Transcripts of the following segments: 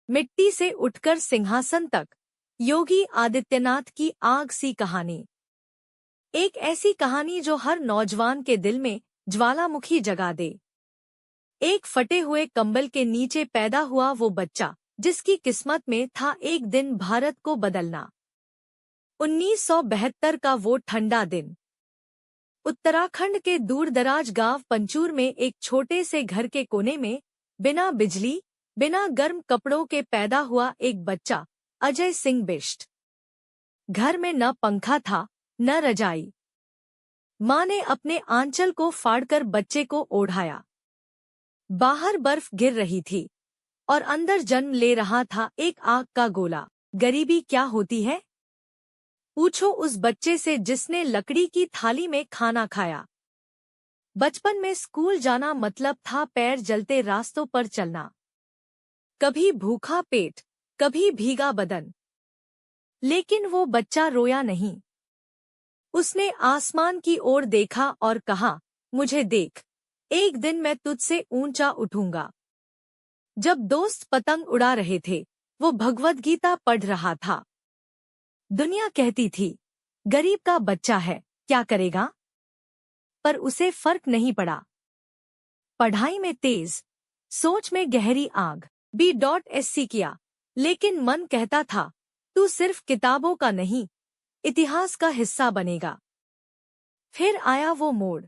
मिट्टी से उठकर सिंहासन तक, योगी आदित्यनाथ की आग सी कहानी। एक ऐसी कहानी जो हर नौजवान के दिल में ज्वालामुखी जगा दे। एक फटे हुए कंबल के नीचे पैदा हुआ वो बच्चा, जिसकी किस्मत में था एक दिन भारत को बदलना। 1972 का वो ठंडा दिन। उत्तराखंड के दूरदराज गांव पंचूर में एक छोटे से घर के कोने में, बिना बिजली, बिना गर्म कपड़ों के पैदा हुआ एक बच्चा, अजय सिंह बिष्ट। घर में न पंखा था, न रजाई। माँ ने अपने आंचल को फाड़कर बच्चे को ओढ़ाया। बाहर बर्फ गिर रही थी और अंदर जन्म ले रहा था एक आग का गोला। गरीबी क्या होती है? पूछो उस बच्चे से जिसने लकड़ी की थाली में खाना खाया। बचपन में स्कूल जाना मतलब था पैर जलते रास्तों पर चलना। कभी भूखा पेट, कभी भीगा बदन। लेकिन वो बच्चा रोया नहीं। उसने आसमान की ओर देखा और कहा, मुझे देख, एक दिन मैं तुझसे ऊंचा उठूंगा। जब दोस्त पतंग उड़ा रहे थे, वो भगवद गीता पढ़ रहा था। दुनिया कहती थी, गरीब का बच्चा है, क्या करेगा? पर उसे फर्क नहीं पड़ा। पढ़ाई में तेज, सोच में गहरी आग। B.Sc किया, लेकिन मन कहता था, तू सिर्फ किताबों का नहीं, इतिहास का हिस्सा बनेगा। फिर आया वो मोड़,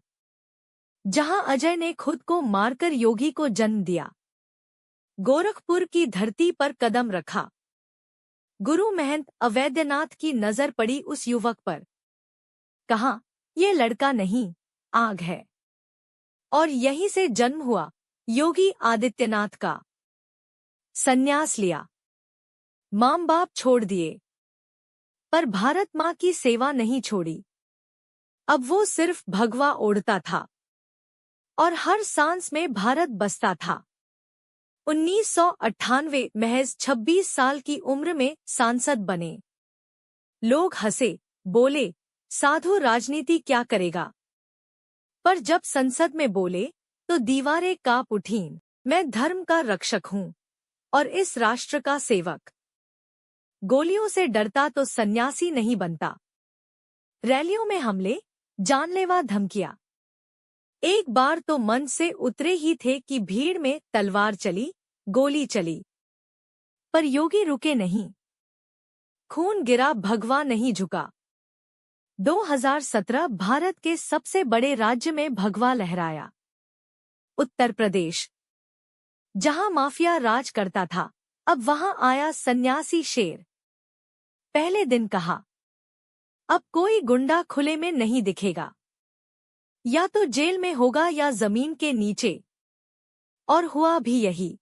जहां अजय ने खुद को मारकर योगी को जन्म दिया। गोरखपुर की धरती पर कदम रखा। गुरु महंत अवैधनाथ की नजर पड़ी उस युवक पर। कहा, ये लड़का नहीं, आग है। और यहीं से जन्म हुआ योगी आदित्यनाथ का। संन्यास लिया, माँ बाप छोड़ दिए, पर भारत माँ की सेवा नहीं छोड़ी। अब वो सिर्फ भगवा ओढ़ता था और हर सांस में भारत बसता था। 1998 महज 26 साल की उम्र में सांसद बने। लोग हंसे, बोले, साधु राजनीति क्या करेगा? पर जब संसद में बोले तो दीवारें कांप उठीं। मैं धर्म का रक्षक हूँ और इस राष्ट्र का सेवक। गोलियों से डरता तो सन्यासी नहीं बनता। रैलियों में हमले, जानलेवा धमकियां। एक बार तो मन से उतरे ही थे कि भीड़ में तलवार चली, गोली चली। पर योगी रुके नहीं। खून गिरा, भगवा नहीं झुका। 2017 भारत के सबसे बड़े राज्य में भगवा लहराया। उत्तर प्रदेश, जहां माफिया राज करता था, अब वहां आया सन्यासी शेर। पहले दिन कहा, अब कोई गुंडा खुले में नहीं दिखेगा, या तो जेल में होगा या जमीन के नीचे। और हुआ भी यही।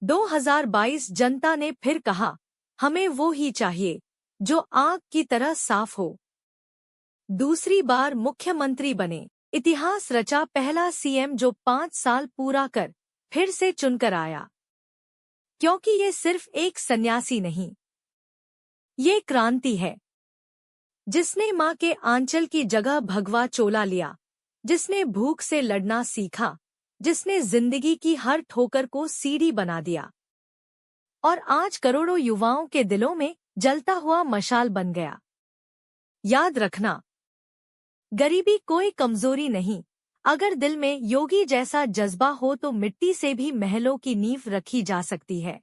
2022 जनता ने फिर कहा, हमें वो ही चाहिए जो आग की तरह साफ हो। दूसरी बार मुख्यमंत्री बने। इतिहास रचा, पहला सीएम जो 5 साल पूरा कर फिर से चुनकर आया। क्योंकि ये सिर्फ एक सन्यासी नहीं, ये क्रांति है। जिसने माँ के आंचल की जगह भगवा चोला लिया, जिसने भूख से लड़ना सीखा, जिसने जिंदगी की हर ठोकर को सीढ़ी बना दिया और आज करोड़ों युवाओं के दिलों में जलता हुआ मशाल बन गया। याद रखना, गरीबी कोई कमजोरी नहीं। अगर दिल में योगी जैसा जज्बा हो तो मिट्टी से भी महलों की नींव रखी जा सकती है।